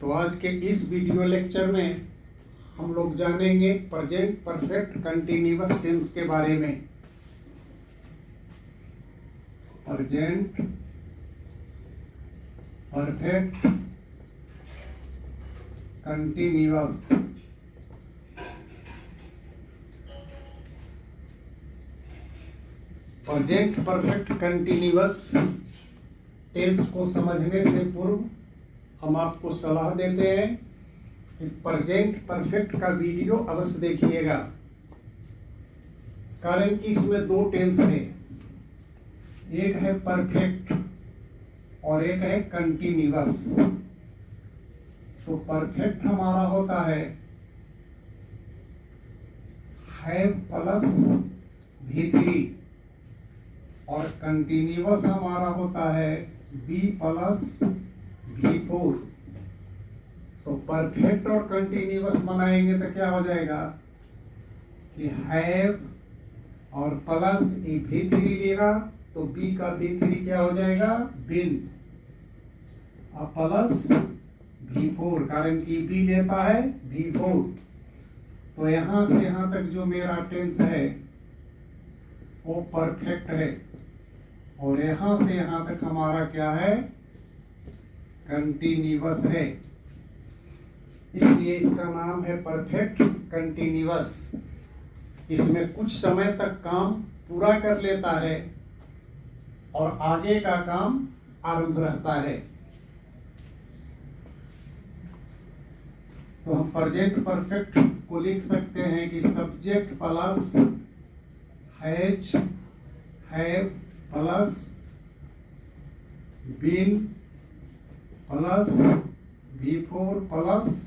तो आज के इस वीडियो लेक्चर में हम लोग जानेंगे प्रेजेंट परफेक्ट कंटिन्यूअस टेंस के बारे में। Present perfect continuous. Present perfect continuous tense को समझने से पूर्व हम आपको सलाह देते हैं कि प्रेजेंट परफेक्ट का वीडियो अवश्य देखिएगा, कारण कि इसमें दो टेंस है, एक है परफेक्ट और एक है कंटिन्यूअस। तो परफेक्ट हमारा होता है हैव प्लस V3 और कंटिन्यूअस हमारा होता है बी प्लस V4। तो परफेक्ट और कंटिन्यूअस बनाएंगे तो क्या हो जाएगा कि हैव और प्लस V3 लेगा तो बी का V3 क्या हो जाएगा बिन, और प्लस V4 कारण कि बी लेता है V4। तो यहां से यहां तक जो मेरा टेंस है वो परफेक्ट है और यहां से यहां तक हमारा क्या है कंटिन्यूअस है, इसलिए इसका नाम है परफेक्ट कंटिन्यूअस। इसमें कुछ समय तक काम पूरा कर लेता है और आगे का काम आरंभ रहता है। तो हम प्रेजेंट परफेक्ट को लिख सकते हैं कि subject plus has have plus been plus V4 plus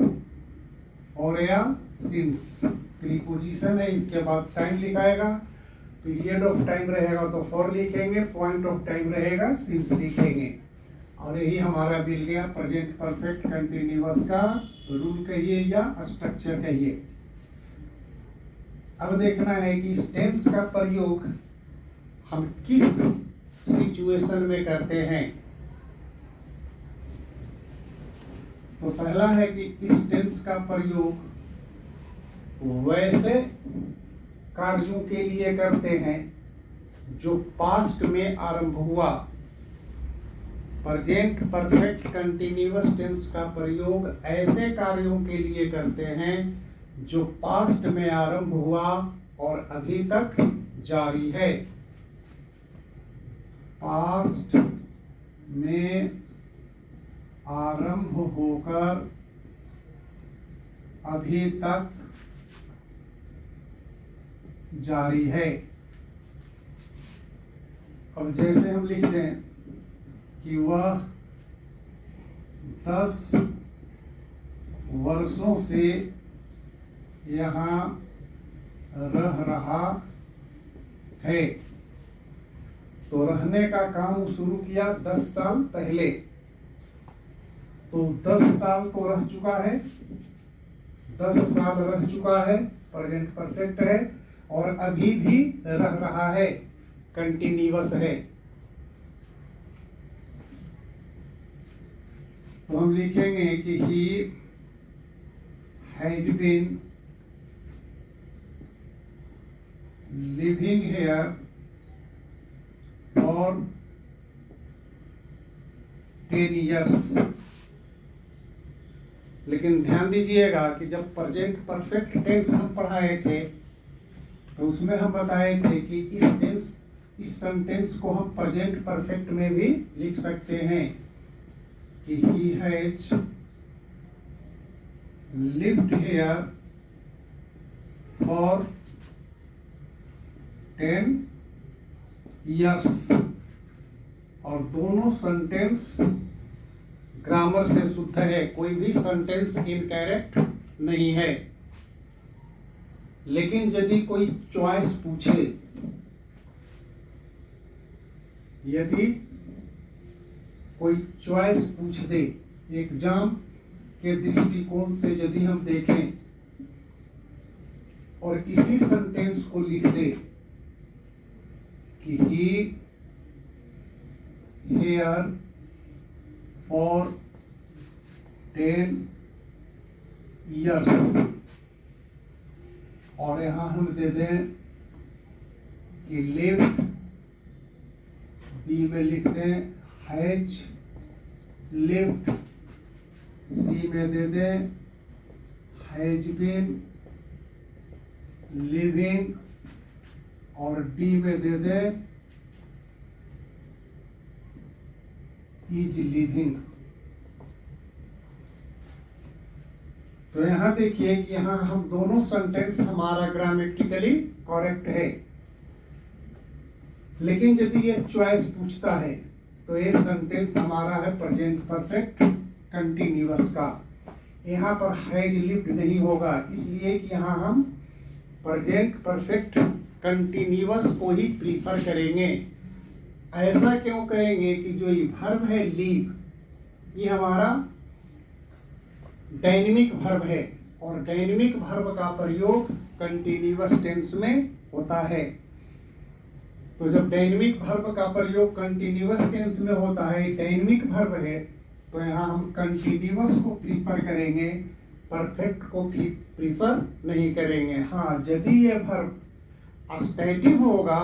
और या सिंस प्रीपोजिशन है, इसके बाद टाइम लिखाएगा, पीरियड ऑफ टाइम रहेगा तो फॉर लिखेंगे, पॉइंट ऑफ टाइम रहेगा सिंस लिखेंगे, और यही हमारा मिल गया प्रेजेंट परफेक्ट कंटिन्यूअस का रूल कहिए या स्ट्रक्चर कहिए। अब देखना है कि इस टेंस का प्रयोग हम किस सिचुएशन में करते हैं। तो पहला है कि इस टेंस का प्रयोग वैसे कार्यों के लिए करते हैं जो पास्ट में आरंभ हुआ। प्रेजेंट परफेक्ट कंटिन्यूअस टेंस का प्रयोग ऐसे कार्यों के लिए करते हैं जो पास्ट में आरंभ हुआ और अभी तक जारी है। पास्ट में आरंभ होकर अभी तक जारी है। अब जैसे हम लिख दें कि वह 10 वर्षों से यहाँ रह रहा है, तो रहने का काम शुरू किया 10 साल पहले, तो 10 साल तो रह चुका है, 10 साल रह चुका है, प्रेजेंट परफेक्ट है, और अभी भी रह रहा है, कंटिन्यूअस है। तो हम लिखेंगे कि he had been living here for 10 years। लेकिन ध्यान दीजिएगा कि जब प्रेजेंट परफेक्ट टेंस हम पढ़ाए थे तो उसमें हम बताए थे कि इस सेंटेंस को हम प्रेजेंट परफेक्ट में भी लिख सकते हैं कि he has lived here for 10 years, और दोनों सेंटेंस ग्रामर से शुद्ध है, कोई भी सेंटेंस इनकरेक्ट नहीं है। लेकिन यदि कोई चॉइस पूछे, यदि कोई चॉइस पूछ दे, एग्जाम के दृष्टिकोण से यदि हम देखें और इसी सेंटेंस को लिख दे कि ही हियर फॉर 10 years। और यहाँ हम दे दें कि लिव्ड, बी में लिख दें हैज लिव्ड, सी में दे दें हैज बीन लिविंग, और डी में दे दें इज लिविंग। तो यहां देखिए कि यहां हम दोनों सेंटेंस हमारा ग्रामेटिकली करेक्ट है, लेकिन यदि ये चॉइस पूछता है तो ये सेंटेंस हमारा है प्रेजेंट परफेक्ट कंटिन्यूअस का। यहाँ पर हैज लिव्ड नहीं होगा, इसलिए कि यहाँ हम प्रेजेंट परफेक्ट कंटिन्यूअस को ही प्रीफर करेंगे। ऐसा क्यों कहेंगे कि जो ये वर्ब है लीव, ये हमारा डायनेमिक वर्ब है, और डायनेमिक वर्ब का प्रयोग कंटिन्यूअस टेंस में होता है। तो जब डायनेमिक वर्ब का प्रयोग कंटिन्यूअस टेंस में होता है, डायनेमिक वर्ब है, तो यहाँ हम कंटिन्यूअस को प्रीफर करेंगे, परफेक्ट को प्रीफर नहीं करेंगे। हाँ, यदि ये वर्ब स्टैटिव होगा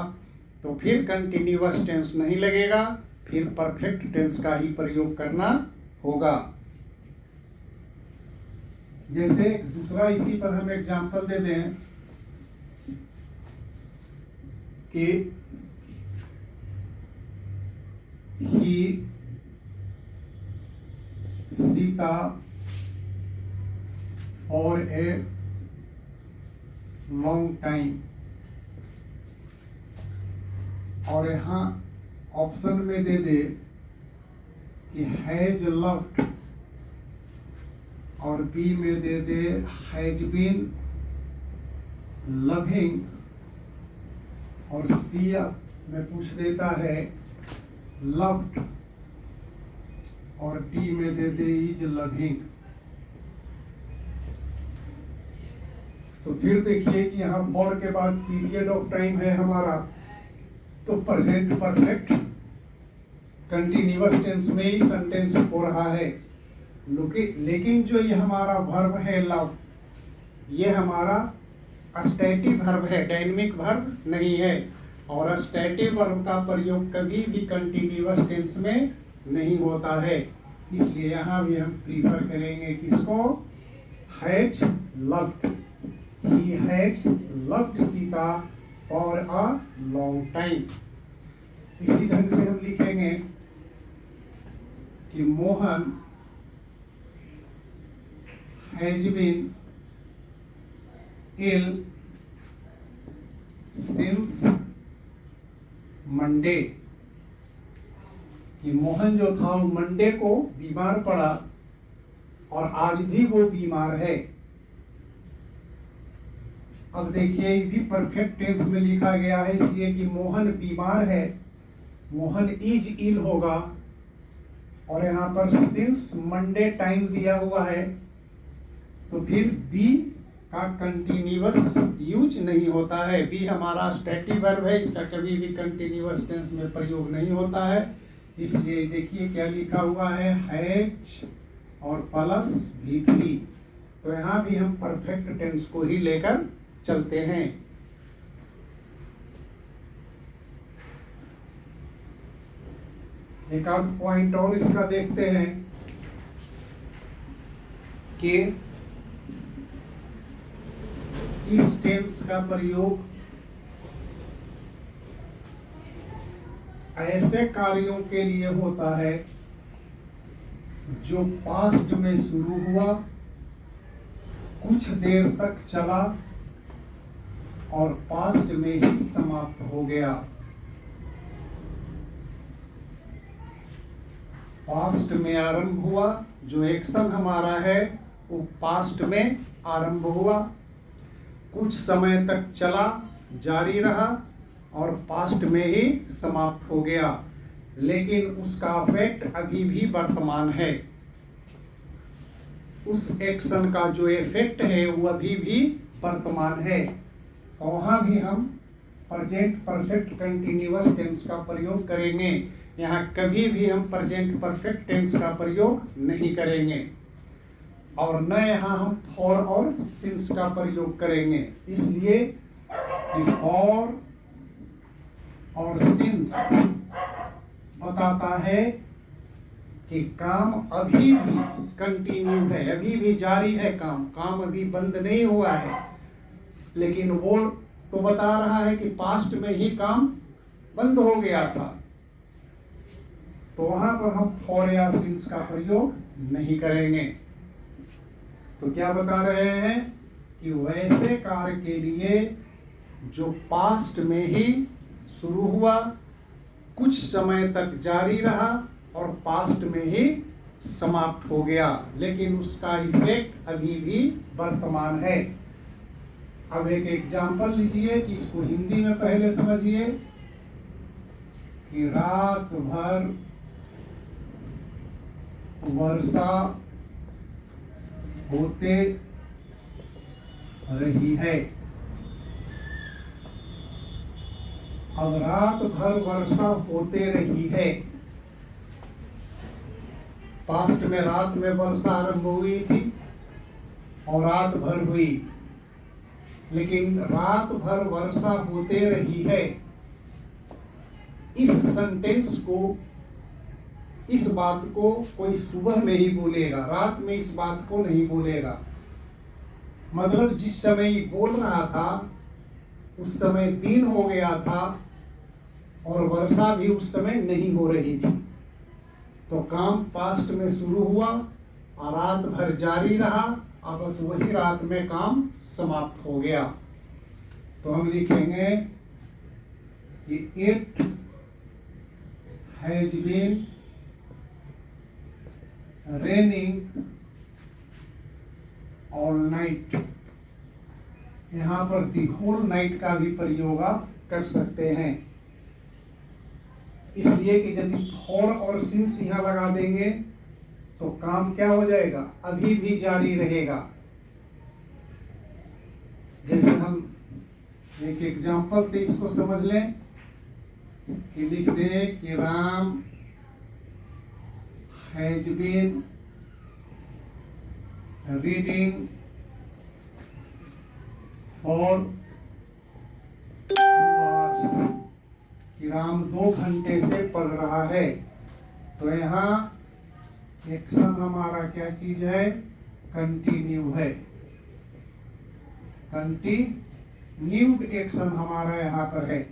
तो फिर कंटिन्यूअस टेंस नहीं लगेगा, फिर परफेक्ट टेंस का ही प्रयोग करना होगा। जैसे दूसरा इसी पर हम एग्जांपल दे दें कि he sat for a long time, और यहाँ ऑप्शन में दे दे कि हैज लव्ड, और बी में दे दे हैज बीन लविंग, और सी में पूछ देता है लव्ड, और डी में दे दे इज लविंग। तो फिर देखिए कि यहाँ फॉर के बाद पीरियड ऑफ टाइम है हमारा, तो प्रेजेंट परफेक्ट कंटिन्यूअस टेंस में ही सेंटेंस हो रहा है। लेकिन जो ये हमारा वर्ब है लव, ये हमारा स्टैटिक वर्ब है, डायनेमिक वर्ब नहीं है, और स्टैटिक वर्ब का प्रयोग कभी भी कंटिन्यूअस टेंस में नहीं होता है। इसलिए यहाँ भी हम प्रीफर करेंगे किसको, has loved, he has loved Sita for a long time. इसी ढंग से हम लिखेंगे कि Mohan has been ill since Monday, कि मोहन जो था वो मंडे को बीमार पड़ा और आज भी वो बीमार है। अब देखिए ये भी परफेक्ट टेंस में लिखा गया है, इसलिए कि मोहन बीमार है, मोहन इज इल होगा, और यहाँ पर सिंस मंडे टाइम दिया हुआ है, तो फिर बी का कंटिन्यूअस यूज नहीं होता है। बी हमारा स्टैटिक वर्ब है, इसका कभी भी कंटिन्यूअस टेंस में प्रयोग नहीं होता है। इसलिए देखिए क्या लिखा हुआ है, हैज और प्लस V3। तो यहाँ भी हम परफेक्ट टेंस को ही लेकर चलते हैं। एक आध पॉइंट और इसका देखते हैं कि इस टेंस का प्रयोग ऐसे कार्यों के लिए होता है जो पास्ट में शुरू हुआ, कुछ देर तक चला और पास्ट में ही समाप्त हो गया। पास्ट में आरंभ हुआ, जो एक्शन हमारा है वो पास्ट में आरंभ हुआ, कुछ समय तक चला, जारी रहा और पास्ट में ही समाप्त हो गया, लेकिन उसका इफेक्ट अभी भी वर्तमान है। उस एक्शन का जो इफेक्ट है वो अभी भी वर्तमान है। तो वहाँ भी हम प्रेजेंट परफेक्ट कंटिन्यूअस टेंस का प्रयोग करेंगे। यहाँ कभी भी हम प्रेजेंट परफेक्ट टेंस का प्रयोग नहीं करेंगे। और न यहाँ हम फॉर और सिंस का प्रयोग करेंगे, इसलिए कि फॉर और सिंस बताता है कि काम अभी भी कंटिन्यू है, अभी भी जारी है, काम अभी बंद नहीं हुआ है। लेकिन वो तो बता रहा है कि पास्ट में ही काम बंद हो गया था, तो वहां पर हम फॉर या सिंस का प्रयोग नहीं करेंगे। तो क्या बता रहे हैं कि वैसे कार्य के लिए जो पास्ट में ही शुरू हुआ, कुछ समय तक जारी रहा और पास्ट में ही समाप्त हो गया, लेकिन उसका इफेक्ट अभी भी वर्तमान है। अब एक एग्जाम्पल लीजिए कि इसको हिंदी में पहले समझिए कि रात भर वर्षा होते रही है। अब रात भर वर्षा होते रही है, पास्ट में रात में वर्षा आरंभ हुई थी और रात भर हुई, लेकिन रात भर वर्षा होते रही है, इस सेंटेंस को, इस बात को कोई सुबह में ही बोलेगा, रात में इस बात को नहीं बोलेगा। मतलब जिस समय ये बोल रहा था उस समय दिन हो गया था और वर्षा भी उस समय नहीं हो रही थी, तो काम पास्ट में शुरू हुआ और रात भर जारी रहा, अब बस वही रात में काम समाप्त हो गया। तो हम लिखेंगे कि it has been raining all night. यहाँ पर दी होल नाइट का भी प्रयोग आप कर सकते हैं, इसलिए कि यदि फॉर और सिंस यहाँ लगा देंगे तो काम क्या हो जाएगा, अभी भी जारी रहेगा। जैसे हम एक एग्जाम्पल से इसको समझ लें कि लिख दे कि Ram has been reading for 2 hours, कि राम 2 घंटे से पढ़ रहा है। तो यहाँ एक्शन हमारा क्या चीज है, कंटिन्यू है, कंटिन्यूड एक्शन हमारा यहाँ पर है।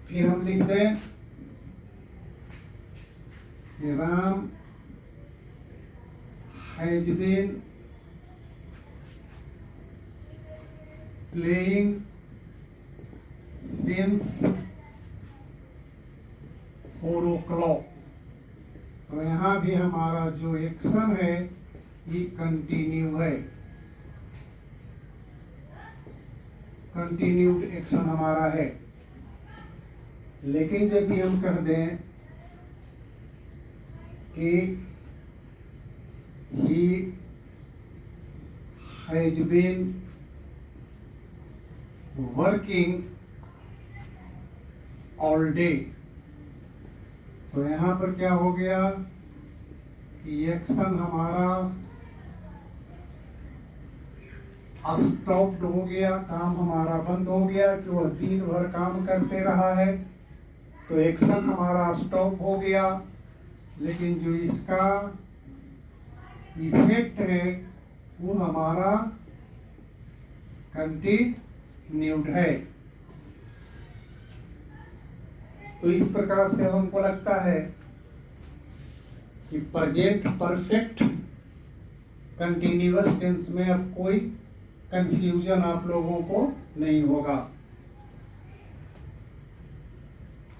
फिर हम लिख दें कि Ram has been playing since 4 o'clock। तो यहाँ भी हमारा जो एक्शन है ये कंटिन्यू है, कंटिन्यूड एक्शन हमारा है। लेकिन यदि हम कह दें कि he has been working all day, तो यहाँ पर क्या हो गया कि एक्शन हमारा स्टॉप्ड हो गया, काम हमारा बंद हो गया कि वह दिन भर काम करते रहा है, तो एक्शन हमारा स्टॉप हो गया। लेकिन जो इसका इफेक्ट है वो हमारा कंटिन्यूड है। तो इस प्रकार से हमको लगता है कि प्रेजेंट परफेक्ट कंटिन्यूअस टेंस में अब कोई कंफ्यूजन आप लोगों को नहीं होगा।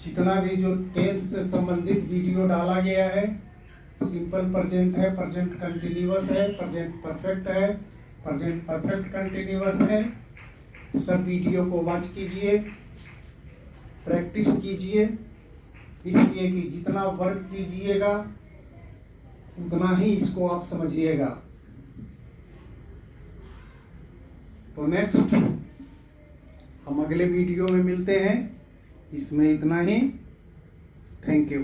जितना भी जो टेंस से संबंधित वीडियो डाला गया है, सिंपल प्रेजेंट है, प्रेजेंट कंटिन्यूअस है, प्रेजेंट परफेक्ट है, प्रेजेंट परफेक्ट कंटिन्यूअस है, सब वीडियो को वॉच कीजिए, प्रैक्टिस कीजिए, इसलिए कि जितना वर्क कीजिएगा उतना ही इसको आप समझिएगा। तो नेक्स्ट हम अगले वीडियो में मिलते हैं, इसमें इतना ही। Thank you.